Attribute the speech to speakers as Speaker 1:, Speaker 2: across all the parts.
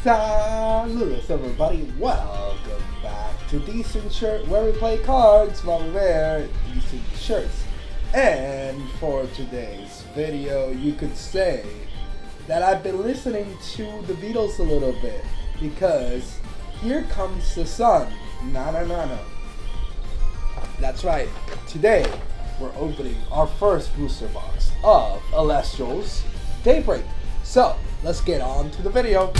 Speaker 1: Saludos everybody, welcome back to Decent Shirt, where we play cards while we wear decent shirts. And for today's video, you could say that I've been listening to the Beatles a little bit, because here comes the sun. Na na na na. That's right, today we're opening our first booster box of Elestrals Daybreak. So, let's get on to the video.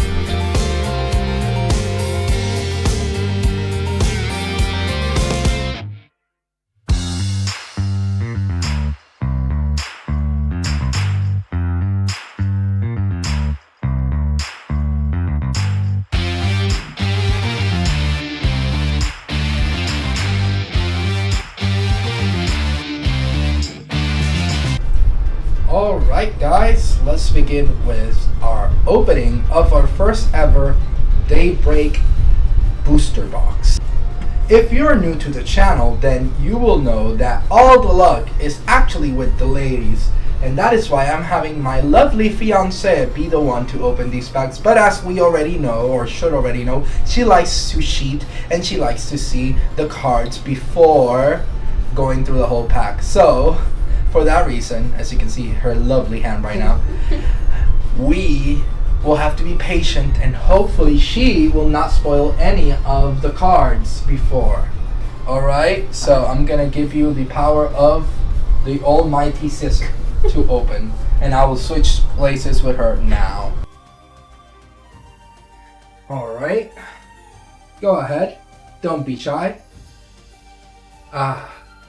Speaker 1: Alright guys, let's begin with our opening of our first ever Daybreak booster box. If you're new to the channel, then you will know that all the luck is actually with the ladies, and that is why I'm having my lovely fiancée be the one to open these packs. But as we already know, or should already know, she likes to cheat and she likes to see the cards before going through the whole pack. So for that reason, as you can see her lovely hand right now, we will have to be patient, and hopefully she will not spoil any of the cards before. Alright, so I'm gonna give you the power of the almighty scissor to open, and I will switch places with her now. Alright, go ahead, don't be shy.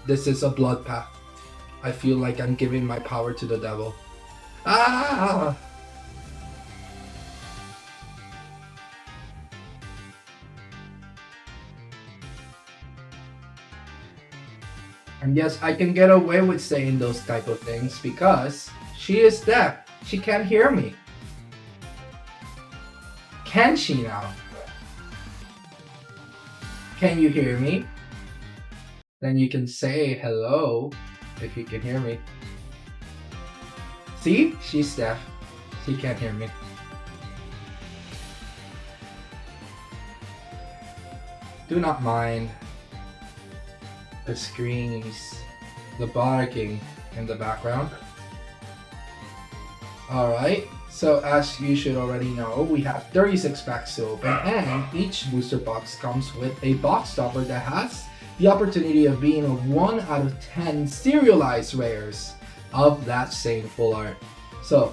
Speaker 1: This is a blood pact. I feel like I'm giving my power to the devil. And yes, I can get away with saying those type of things because she is deaf. She can't hear me. Can she now? Can you hear me? Then you can say hello if you can hear me. See? She's deaf. She can't hear me. Do not mind the screams, the barking in the background. Alright, so as you should already know, we have 36 packs to open, and each booster box comes with a box topper that has the opportunity of being a 1 out of 10 serialized rares of that same full art. So,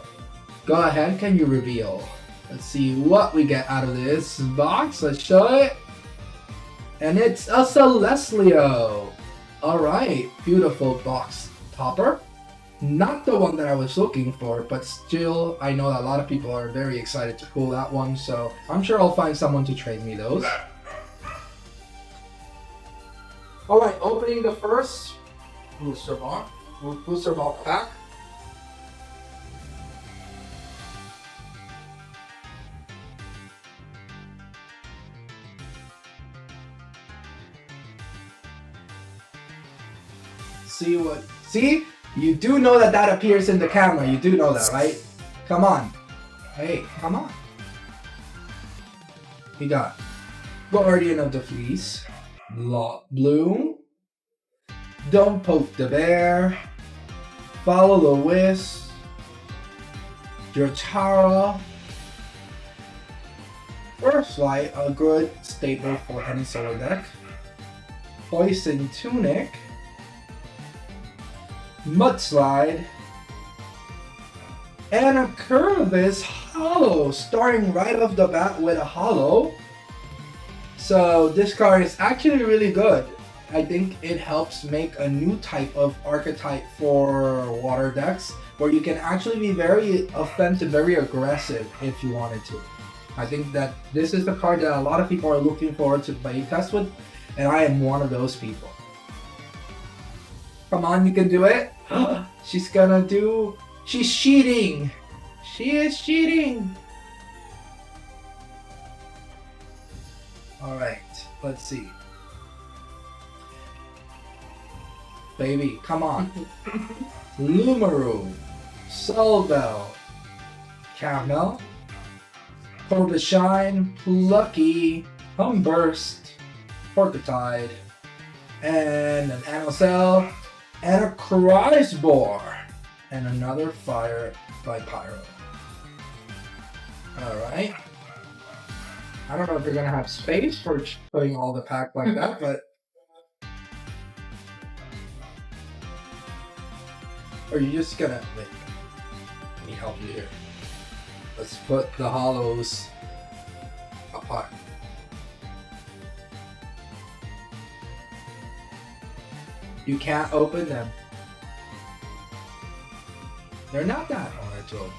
Speaker 1: go ahead, can you reveal? Let's see what we get out of this box. Let's show it. And it's a Celestial. Alright, beautiful box topper. Not the one that I was looking for, but still, I know that a lot of people are very excited to pull that one, so I'm sure I'll find someone to trade me those. Alright, opening the first booster box pack. See? You do know that that appears in the camera. You do know that, right? Come on. Hey, come on. We got Guardian of the Fleece, Bloom, Don't Poke the Bear, Follow the Wisp, Jotaro, First Light, a good staple for any solo deck, Poison Tunic, Mudslide, and a Curvis Hollow, starting right off the bat with a Hollow. So this card is actually really good. I think it helps make a new type of archetype for water decks, where you can actually be very offensive, very aggressive if you wanted to. I think that this is the card that a lot of people are looking forward to play test with, and I am one of those people. Come on, you can do it. She's cheating. She is cheating. Alright, let's see. Baby, come on. Lumaru, Solbell, Caramel, Cold Shine, Plucky, Humburst, Porcutide, and an Anocel, and a Chrysbor, and another Fire by Pyro. Alright. I don't know if you're gonna have space for putting all the pack like that, but... Or you're just gonna... Wait. Let me help you here. Let's put the hollows apart. You can't open them. They're not that hard to open.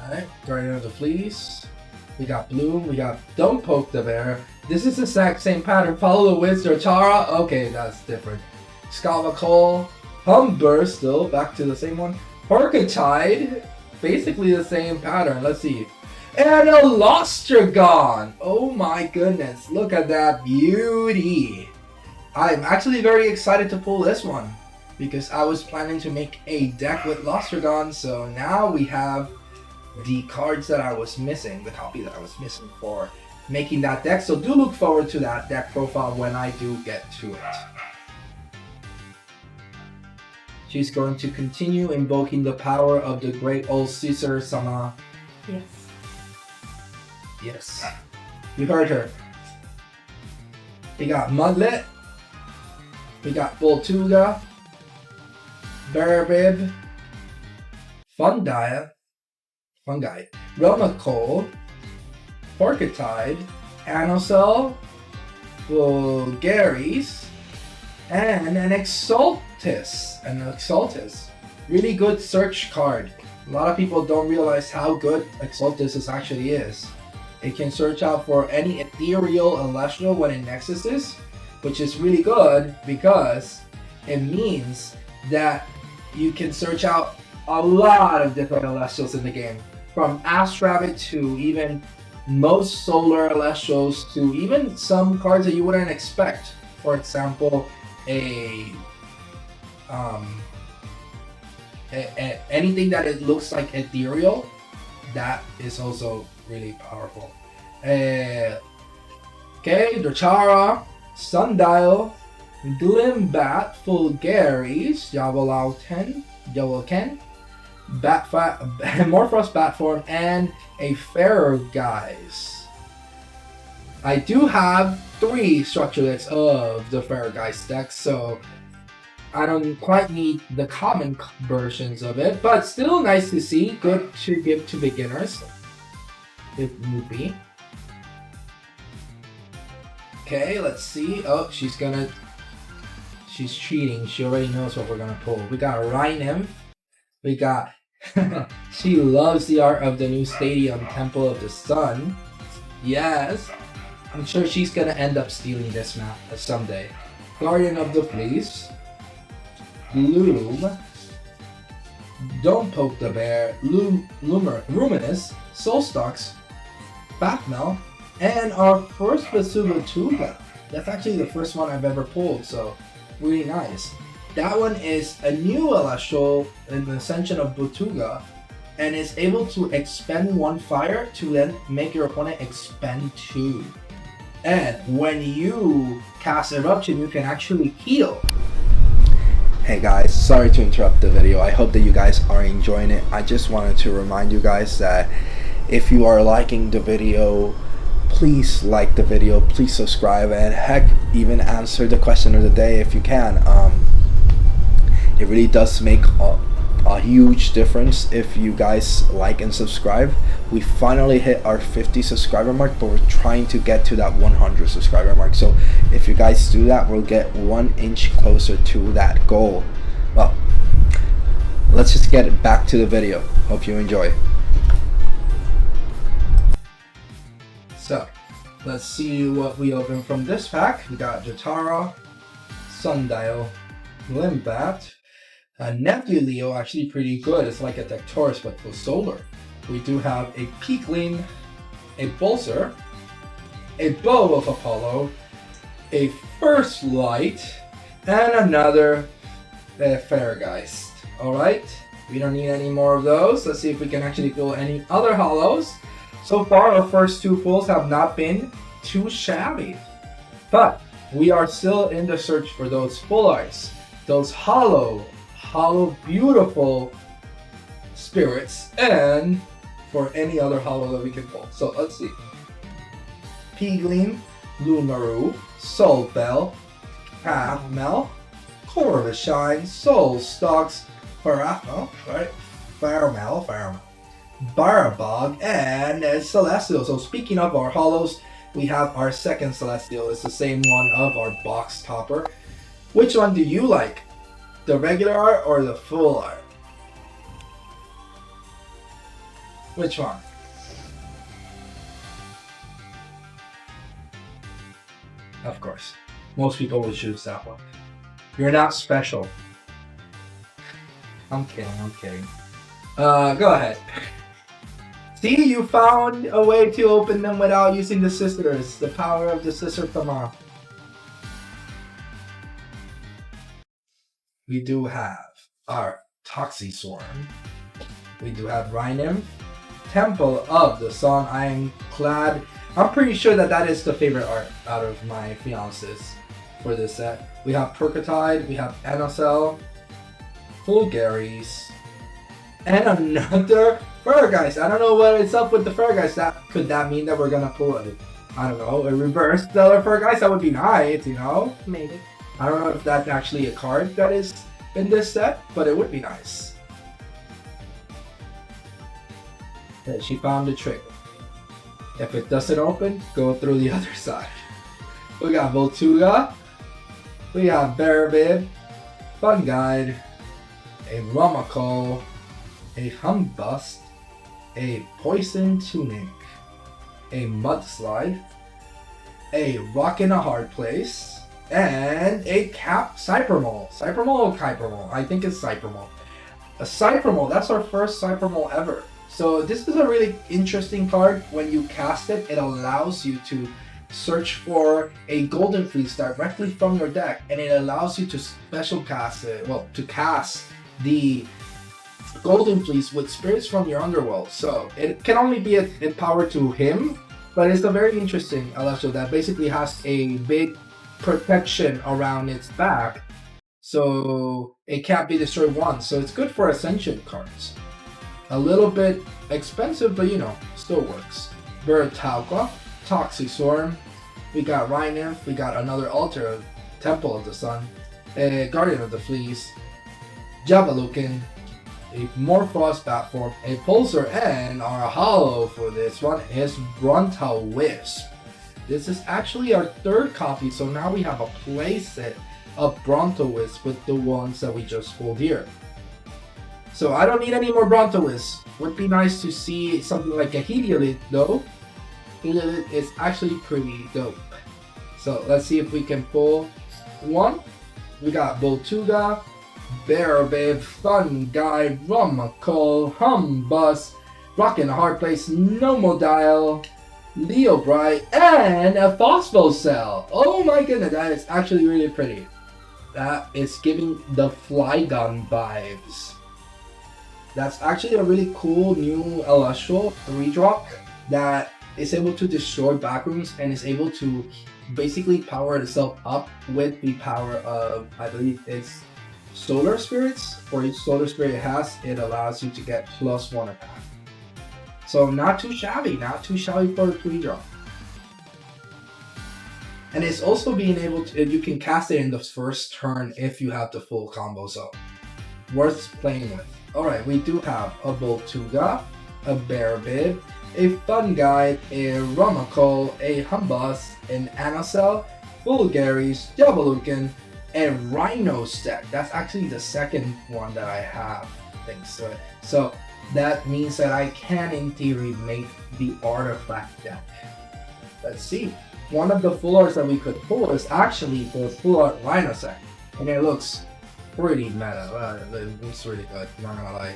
Speaker 1: Alright, Guardian of the Fleece. We got Bloom, we got Don't Poke the Bear. This is the exact same pattern. Follow the Wiz or Chara. Okay, that's different. Scott McCall. Humburst, still back to the same one. Porcutide. Basically the same pattern. Let's see. And a Lostragon. Oh my goodness. Look at that beauty. I'm actually very excited to pull this one, because I was planning to make a deck with Lostragon. So now we have the cards that I was missing, the copy that I was missing for making that deck. So do look forward to that deck profile when I do get to it. She's going to continue invoking the power of the great old Caesar Sama.
Speaker 2: Yes.
Speaker 1: Yes. You heard her. We got Mudlet. We got Voltuga. Barabib. Fungi. Relmacole. Porcutide. Anocel. Vulgaris. And an Exaltus. Really good search card. A lot of people don't realize how good Exaltus actually is. It can search out for any ethereal Celestial when it nexuses, which is really good because it means that you can search out a lot of different Celestials in the game. From Astrabbit to even most Solar Celestials to even some cards that you wouldn't expect. For example, anything that it looks like ethereal, that is also really powerful. Okay, Dochara, Sundial, Glimbat, Fulgaris, Yawalken, Morphos Batform, and a Ferrogeist. I do have 3 structurelets of the Ferrogeist deck, so I don't quite need the common versions of it, but still nice to see. Good to give to beginners, if need be. Okay, let's see. Oh, she's cheating. She already knows what we're gonna pull. We got Rhynymph. We got, she loves the art of the new stadium, Temple of the Sun. Yes, I'm sure she's gonna end up stealing this map someday. Guardian of the Fleece. Bloom, Don't Poke the Bear, Luminous, Soulstocks, Fatmel, and our first Basuga. That's actually the first one I've ever pulled, so really nice. That one is a new Celestial in the Ascension of Batuga, and is able to expend 1 fire to then make your opponent expend 2. And when you cast Eruption, you can actually heal. Hey guys, sorry to interrupt the video. I hope that you guys are enjoying it. I just wanted to remind you guys that if you are liking the video, please like the video, please subscribe, and heck, even answer the question of the day if you can. It really does make a huge difference if you guys like and subscribe. We finally hit our 50 subscriber mark, but we're trying to get to that 100 subscriber mark. So if you guys do that, we'll get 1 inch closer to that goal. Well, let's just get back to the video. Hope you enjoy. So let's see what we open from this pack. We got Jotara, Sundial, Glimbat, Nephew Leo, actually pretty good. It's like a Dectaurus but for solar. We do have a Peakling, a Bolzer, a Bow of Apollo, a First Light, and another Fairgeist. Alright, we don't need any more of those. Let's see if we can actually pull any other hollows. So far, our first two pulls have not been too shabby. But we are still in the search for those full arts. Those hollow, beautiful spirits. And for any other hollow that we can pull. So let's see. P-Gleam, Lunaru, Soul Bell, Half-Mel, Corvishine, Soul Stalks, Farafel, right? Faramel, Barabog, and Celestial. So speaking of our hollows, we have our second Celestial. It's the same one of our box topper. Which one do you like? The regular art or the full art? Which one? Of course. Most people would choose that one. You're not special. I'm kidding. Go ahead. See, you found a way to open them without using the scissors. The power of the scissor command. We do have our Toxiswarm. We do have Rhynymph. Temple of the Sun. I'm pretty sure that is the favorite art out of my fiance's for this set. We have Percotide, we have Anacell, Fulgaris, and another Ferguys. I don't know what is up with the Ferguys. Could that mean that we're gonna pull a reverse Stellar Ferguys? That would be nice, you know? Maybe. I don't know if that's actually a card that is in this set, but it would be nice. Yeah, she found the trick. If it doesn't open, go through the other side. We got Voltuga, we got Barabib, Fun Guide, a Rumacol, a Humbust, a Poison Tunic, a Mudslide, a Rock in a Hard Place, and a Cypermole. Cypermole or Kypermole? I think it's Cypermole. A Cypermole, that's our first Cypermole ever. So this is a really interesting card. When you cast it, it allows you to search for a Golden Fleece directly from your deck, and it allows you to special cast it, to cast the Golden Fleece with spirits from your underworld. So it can only be a power to him, but it's a very interesting Celestial that basically has a big protection around its back, so it can't be destroyed once. So it's good for Ascension cards. A little bit expensive, but you know, still works. Bertauqua, Toxiswarm, we got Rhynymph, we got another Altar of Temple of the Sun, a Guardian of the Fleece, Javalukin, a Morphos Batform, a Pulsar, and our hollow for this one is Gruntal Wisp. This is actually our third copy, so now we have a playset of Brontowisp with the ones that we just pulled here. So I don't need any more Brontowisp. Would be nice to see something like a Heliolith though. Heliolith is actually pretty dope. So let's see if we can pull one. We got Voltuga, Barabib, Fun Guy, Rumacol, Humbus, Rock in a Hard Place, Nomodile, Leo Bright, and a Phosphocell. Oh my goodness, that is actually really pretty. That is giving the Flygon vibes. That's actually a really cool new Celestial 3-drop that is able to destroy backrooms and is able to basically power itself up with the power of, I believe it's Solar Spirits. For each Solar Spirit it has, it allows you to get +1 attack. So not too shabby for a 3-drop. And it's also being able to, you can cast it in the first turn if you have the full combo, so worth playing with. Alright, we do have a Voltuga, a Barabib, a Fun Guide, a Rumacol, a Humbus, an Anacell, Fulgaris, Javalukin, and Rhino Stack. That's actually the second one that I have, thanks to it. So that means that I can, in theory, make the artifact deck. Let's see. One of the full arts that we could pull is actually the full art Rhino Stack, and it looks pretty meta. It looks really good, not gonna lie.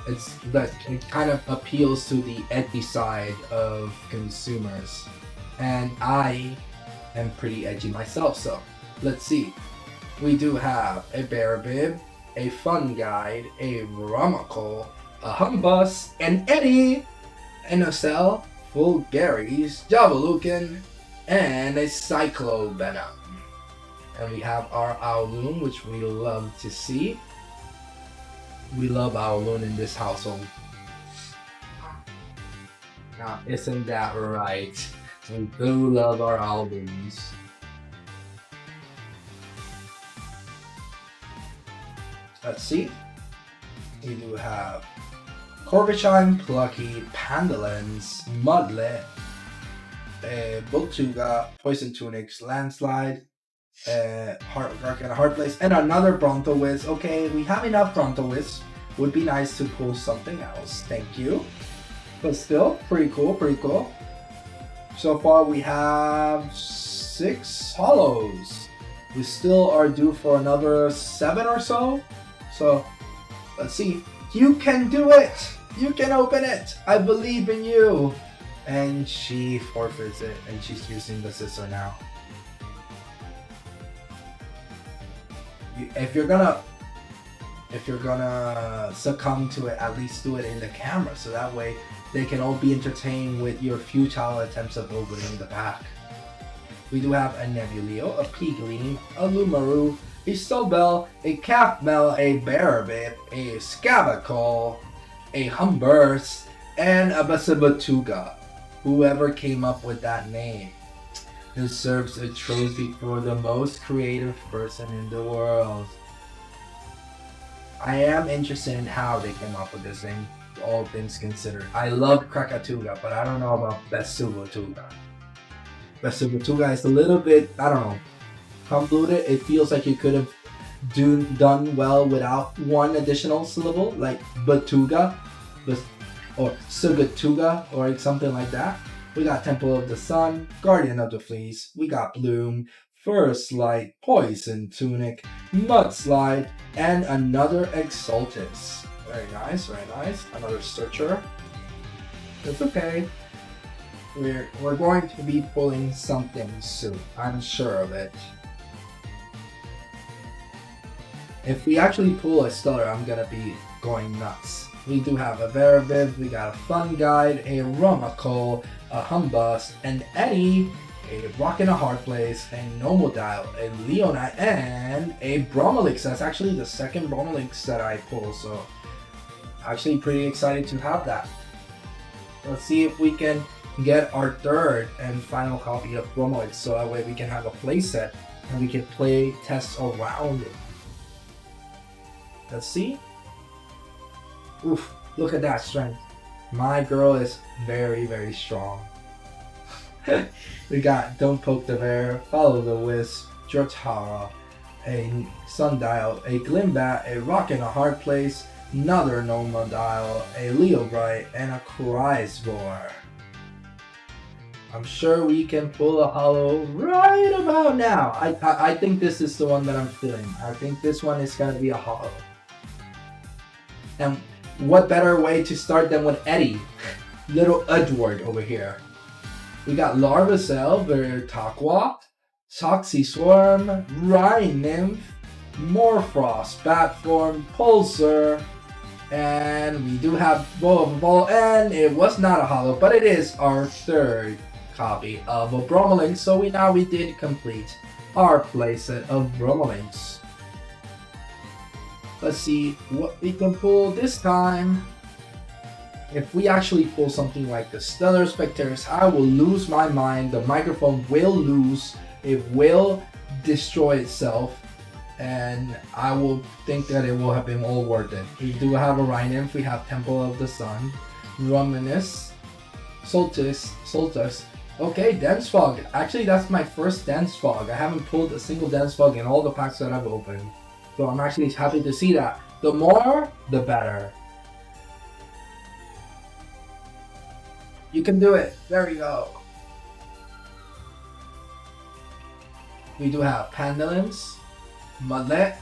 Speaker 1: It kind of appeals to the edgy side of consumers, and I am pretty edgy myself, so let's see. we do have a Bear Bib, a Fun Guide, a Rummikle, a Humbus, an Eddie, an Ocel, Fulgaris, Javalucan, and a Cyclovenom. And we have our Owloon, which we love to see. We love Owloon in this household. Now, isn't that right? We do love our Owloons. Let's see. We do have Corvichon, Plucky, Pandolins, Mudlet, Boltuga, Poison Tunics, Landslide, Heart Place, and another Brontowiz. Okay, we have enough Brontowiz. Would be nice to pull something else. Thank you. But still, pretty cool, pretty cool. So far we have 6 hollows. We still are due for another 7 or so. So, let's see. You can do it! You can open it! I believe in you! And she forfeits it, and she's using the scissor now. If you're gonna succumb to it, at least do it in the camera, so that way they can all be entertained with your futile attempts of opening the pack. We do have a Nebuleo, a Pigleam, a Lumaru, a Stobel, a Capmel, a Barabip, a Scabicle, a Humburst, and a Basibatuga. Whoever came up with that name deserves a trophy for the most creative person in the world. I am interested in how they came up with this thing, all things considered. I love Krakatuga, but I don't know about Basibatuga. Basibatuga is a little bit, I don't know, convoluted. It feels like you could have done well without one additional syllable, like Batuga, or Sugatuga, or something like that. We got Temple of the Sun, Guardian of the Fleece, we got Bloom, First Light, Poison Tunic, Mudslide, and another Exaltus. Very nice, very nice. Another Searcher. It's okay. We're going to be pulling something soon. I'm sure of it. If we actually pull a Stellar, I'm gonna be going nuts. We do have a Verabib, we got a Fun Guide, a Rummikle, a Humbust, an Eddie, a Rock and a Hard Place, a Chronodile, a Leonite, and a Bromelix. That's actually the second Bromelix that I pull, so actually pretty excited to have that. Let's see if we can get our third and final copy of Bromelix, so that way we can have a play set and we can play tests around it. Let's see. Oof, look at that strength. My girl is very, very strong. We got Don't Poke the Bear, Follow the Wisp, Jotara, a Sundial, a Glimbat, a Rock in a Hard Place, another Chronodile, a Leobright, and a Chrysvor. I'm sure we can pull a hollow right about now. I think this is the one that I'm feeling. I think this one is going to be a hollow. And what better way to start than with Eddie? Little Edward over here. We got Larvacell, Vertaqua, Toxie Swarm, Rhine Nymph, Morfrost, Batform, Pulsar, and we do have Ball, and it was not a hollow, but it is our third copy of a Bromelink, so we did complete our playset of Bromelinks. Let's see what we can pull this time. If we actually pull something like the Stellar Spectres, I will lose my mind. The microphone will lose. It will destroy itself. And I will think that it will have been all worth it. We do have a Rhinomph. We have Temple of the Sun, Ruminus, Solstice. Okay, Dense Fog. Actually, that's my first Dense Fog. I haven't pulled a single Dense Fog in all the packs that I've opened. So I'm actually happy to see that. The more, the better. You can do it. There you go. We do have Pandolins, Mudlet,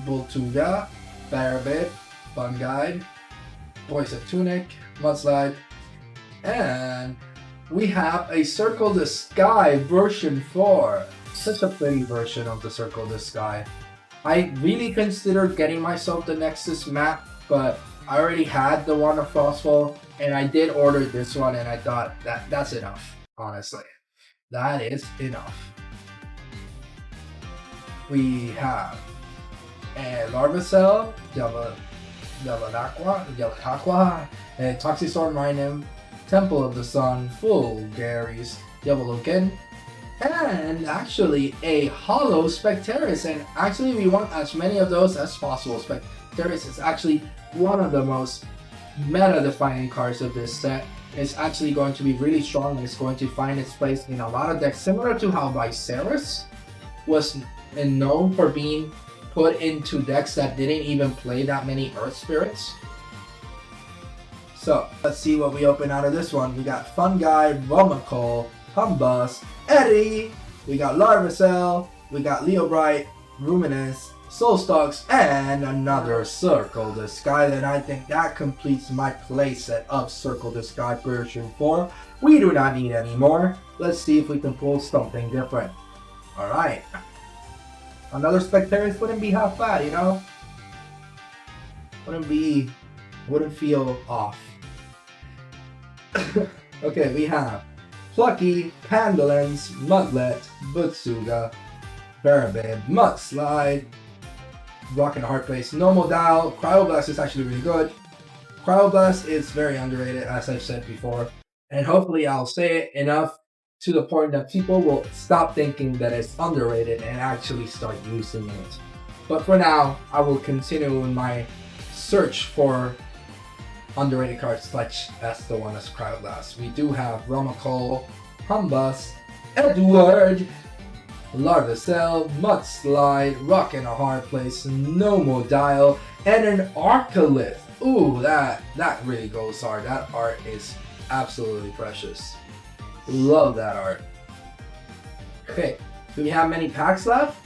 Speaker 1: Boltuga, Barabit, Fun Guide, Poison Tunic, Mudslide, and we have a Circle the Sky version 4. Such a pretty version of the Circle the Sky. I really considered getting myself the Nexus map, but I already had the one of Frostfall, and I did order this one, and I thought that's enough, honestly. That is enough. We have a Larvacell, Delacaqua, a Toxistorm Rhinem, Temple of the Sun, Fulgaris, Diabolokin, and actually a Hollow Spectaris. And actually we want as many of those as possible. Spectaris is actually one of the most meta-defining cards of this set. It's actually going to be really strong, and it's going to find its place in a lot of decks, similar to how Viserys was known for being put into decks that didn't even play that many Earth Spirits. So let's see what we open out of this one. We got Fungi, Rumacol, Humbus, Eddie, we got Larvacell, we got Leobright, Ruminous, Soulstalks, and another Circle the Sky. Then I think that completes my playset of Circle the Sky version 4. We do not need any more. Let's see if we can pull something different. Alright. Another Spectaris wouldn't be half bad, you know? Wouldn't feel off. Okay, we have Plucky, Pandolins, Mudlet, Butsuga, Barabib, Mudslide, Rock and Hard Place, Chronodile. Cryoblast is actually really good. Cryoblast is very underrated, as I've said before, and hopefully I'll say it enough to the point that people will stop thinking that it's underrated and actually start using it. But for now, I will continue in my search for underrated cards such as the one as Cryoblast. We do have Rumacol, Humbus, Edward, Larvacell, Mudslide, Rock in a Hard Place, Chronodile, and an Arcalith. Ooh, that really goes hard. That art is absolutely precious. Love that art. Okay, do we have many packs left?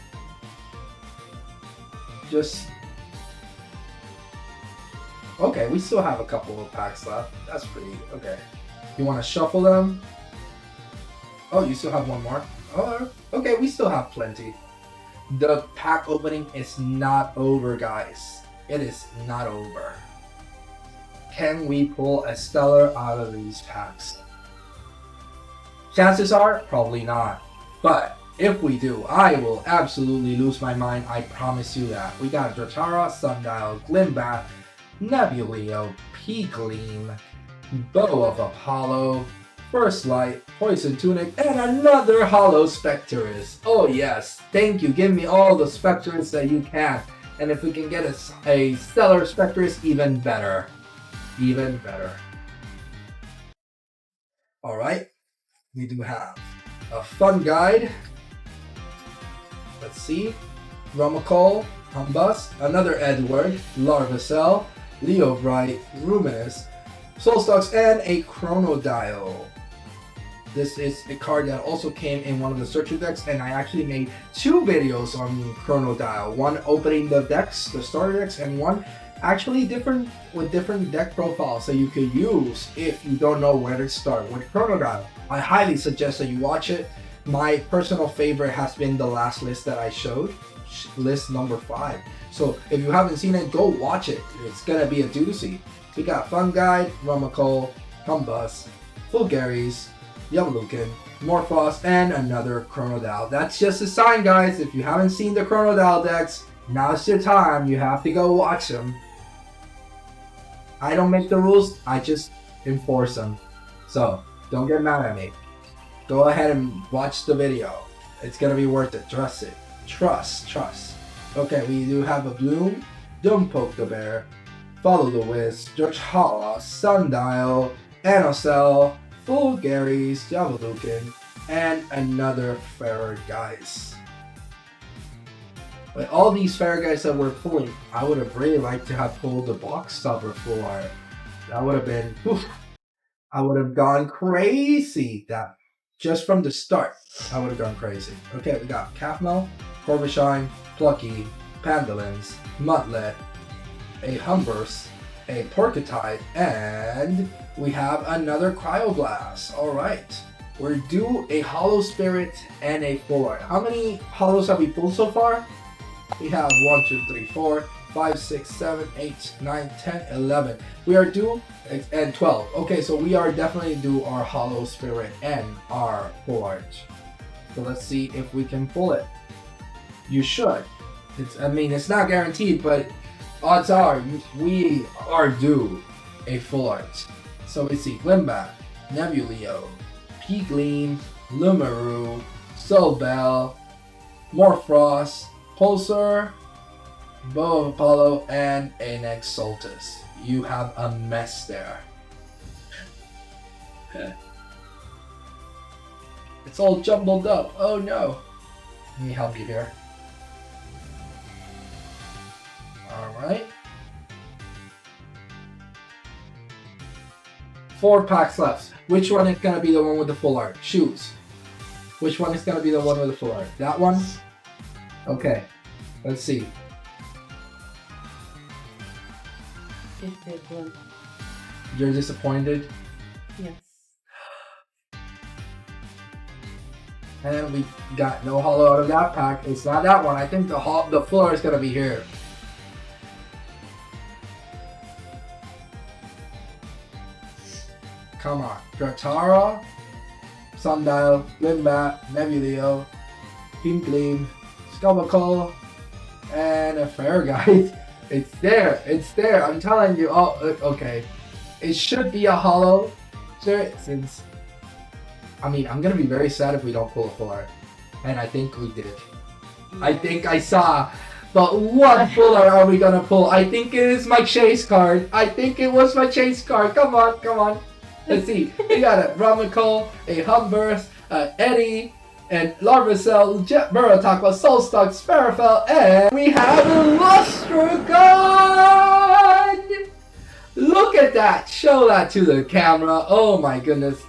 Speaker 1: Okay, we still have a couple of packs left. That's pretty okay. You want to shuffle them? Oh, you still have one more? Oh, okay, we still have plenty. The pack opening is not over, guys. It is not over. Can we pull a stellar out of these packs? Chances are, probably not. But if we do, I will absolutely lose my mind. I promise you that. We got Dratara, Sundial, Glimbat, Nebuleo, Peegleam, Bow of Apollo, First Light, Poison Tunic, and another Hollow Spectaris. Oh yes, thank you. Give me all the Spectaris that you can. And if we can get a Stellar Spectaris, even better. Even better. Alright, we do have a fun guide. Let's see. Rumacol, Humbus, another Edward, Larvacell, Leobright, Ruminous, Soulstalks, and a Chronodile. This is a card that also came in one of the Searcher decks, and I actually made 2 videos on Chronodile. One opening the decks, the starter decks, and one actually with different deck profiles that you could use if you don't know where to start with Chronodile. I highly suggest that you watch it. My personal favorite has been the last list that I showed, list number 5. So if you haven't seen it, go watch it. It's gonna be a doozy. We got Fungi, Rumacol, Humbus, Fulgaris, Yamalukin, Morphos, and another Chronodile. That's just a sign, guys. If you haven't seen the Chronodile decks, now's your time. You have to go watch them. I don't make the rules, I just enforce them. So don't get mad at me. Go ahead and watch the video. It's gonna be worth it. Trust it. Trust. Okay, we do have a Bloom, Dumppoke the Bear, Follow the Wiz, Dratara, Sundial, Anocell, Fulgaris, Javalukin, and another Farrageist. With all these Farrageist that we're pulling, I would have really liked to have pulled the box stopper FULLART. That would have been, I would have gone crazy. That just from the start, I would have gone crazy. Okay, we got Cafmel, Corvishine, Plucky, Pandolins, Mudlet, a Humburst, a Porcutide, and we have another Cryoblast. Alright, we're due a Hollow Spirit and a Full Art. How many Hollows have we pulled so far? We have 1, 2, 3, 4, 5, 6, 7, 8, 9, 10, 11. We are due, and 12. Okay, so we are definitely due our Hollow Spirit and our Full Art. So let's see if we can pull it. You should. I mean, it's not guaranteed, but odds are we are due a Full Art. So we see Glimbat, Nebuleo, P-Gleam, Lumaru, Solbell, Morphrost, Pulsar, Bow of Apollo, and an Exultus. You have a mess there. It's all jumbled up. Oh no. Let me help you here. Alright. 4 packs left. Which one is going to be the one with the Full Art? Choose. Which one is going to be the one with the Full Art? That one? Okay. Let's see.
Speaker 2: It's this one.
Speaker 1: You're disappointed?
Speaker 2: Yes.
Speaker 1: And we got no hollow out of that pack. It's not that one. I think the Full Art is going to be here. Come on. Dratara, Sundial, Glimbat, Nebuleo, P-Gleam, Scobacle, and a Fair Guide. It's there. It's there. I'm telling you. Oh, okay. It should be a hollow. Since, I mean, I'm going to be very sad if we don't pull a Full Art. And I think we did. I think I saw. But what Full Art are we going to pull? I think it is my chase card. I think it was my chase card. Come on. Come on. Let's see. We got a Ramical, a Humburst, Eddie, and Larvacell, Jet Burrow-Takwa, Solstock, Sparafel, and we have a Lustragon! Look at that! Show that to the camera. Oh my goodness.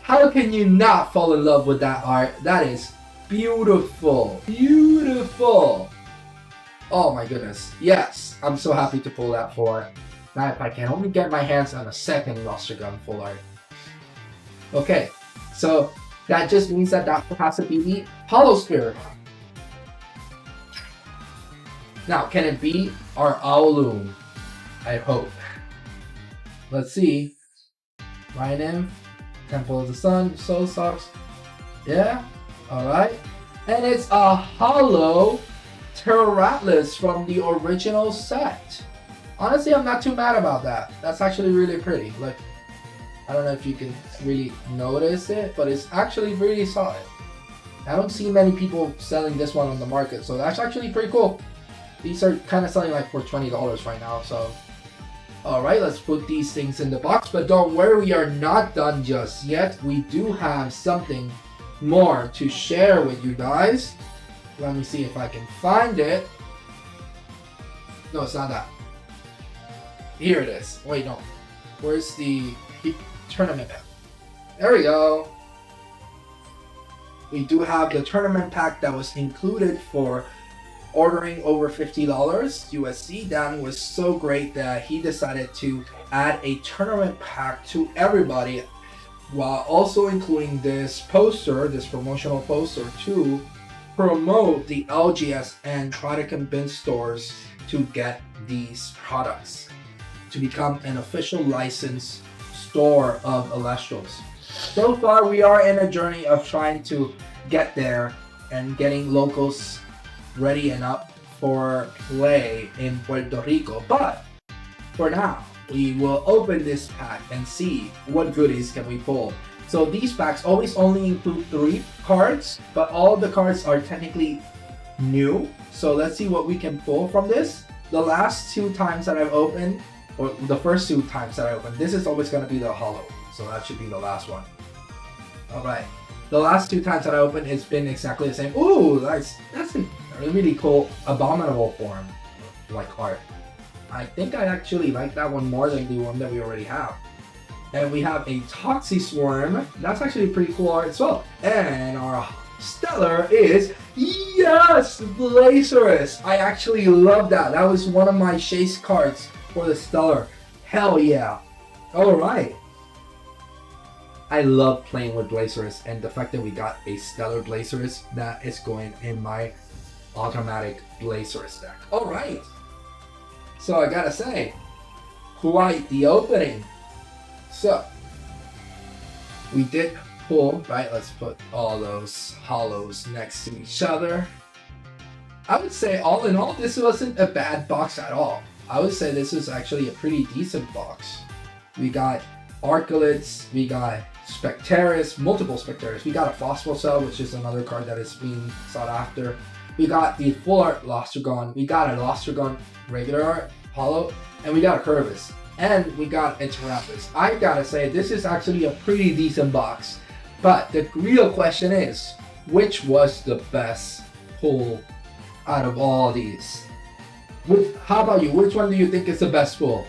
Speaker 1: How can you not fall in love with that art? That is beautiful. Beautiful. Oh my goodness. Yes, I'm so happy to pull that for. Now if I can only get my hands on a second Lustragon Full Art. Okay, so that just means that has to be the Hollow Spirit. Now, can it be our Owloon? I hope. Let's see. Rhydem, Temple of the Sun, Soul Socks. Yeah, alright. And it's a Hollow Terratlas from the original set. Honestly, I'm not too mad about that. That's actually really pretty. Like, I don't know if you can really notice it, but it's actually really solid. I don't see many people selling this one on the market, so that's actually pretty cool. These are kind of selling like for $20 right now, so. Alright, let's put these things in the box, but don't worry, we are not done just yet. We do have something more to share with you guys. Let me see if I can find it. No, it's not that. Here it is. Wait, no. Where's the tournament pack? There we go. We do have the tournament pack that was included for ordering over $50 USD. Dan was so great that he decided to add a tournament pack to everybody while also including this poster, this promotional poster to promote the LGS and try to convince stores to get these products to become an official licensed store of Elestrals. So far, we are in a journey of trying to get there and getting locals ready and up for play in Puerto Rico. But for now, we will open this pack and see what goodies can we pull. So these packs always only include 3 cards, but all the cards are technically new. So let's see what we can pull from this. The last 2 times that I've opened, or the first 2 times that I opened, this is always going to be the hollow. So that should be the last one. Alright. The last 2 times that I opened, it's been exactly the same. Ooh, that's a really cool abominable form like art. I think I actually like that one more than the one that we already have. And we have a Toxiswarm. That's actually pretty cool art as well. And our Stellar is, yes, Blacerus. I actually love that. That was one of my chase cards for the Stellar. Hell yeah. Alright. I love playing with Blazers, and the fact that we got a Stellar Blazers, that is going in my automatic Blazers deck. Alright, so I gotta say, quite the opening. So, we did pull, right? Let's put all those hollows next to each other. I would say all in all, this wasn't a bad box at all. I would say this is actually a pretty decent box. We got Archelids, we got Spectaris, multiple Spectaris. We got a Phosphocell, which is another card that is being sought after. We got the full art Lostragon, we got a Lostragon regular art, hollow, and we got a Curvus. And we got a Terapis. I gotta say, this is actually a pretty decent box. But the real question is, which was the best pull out of all these? How about you? Which one do you think is the best pull?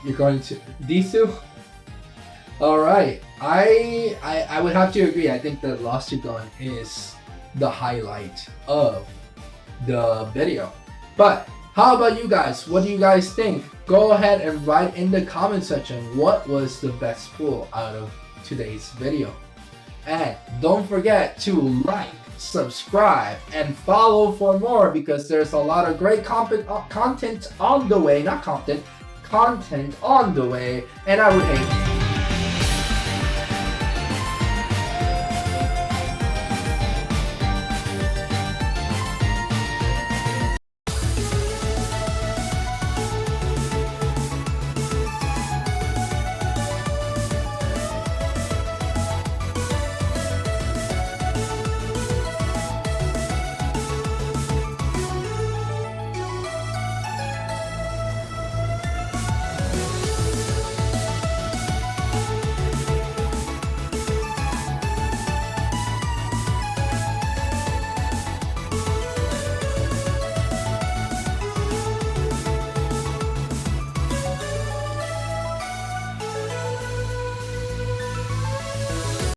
Speaker 1: You're going to these two? Alright. I would have to agree. I think the Lostragon is the highlight of the video. But how about you guys? What do you guys think? Go ahead and write in the comment section what was the best pull out of today's video. And don't forget to like, subscribe, and follow for more, because there's a lot of great content on the way. Not content on the way. And I would hate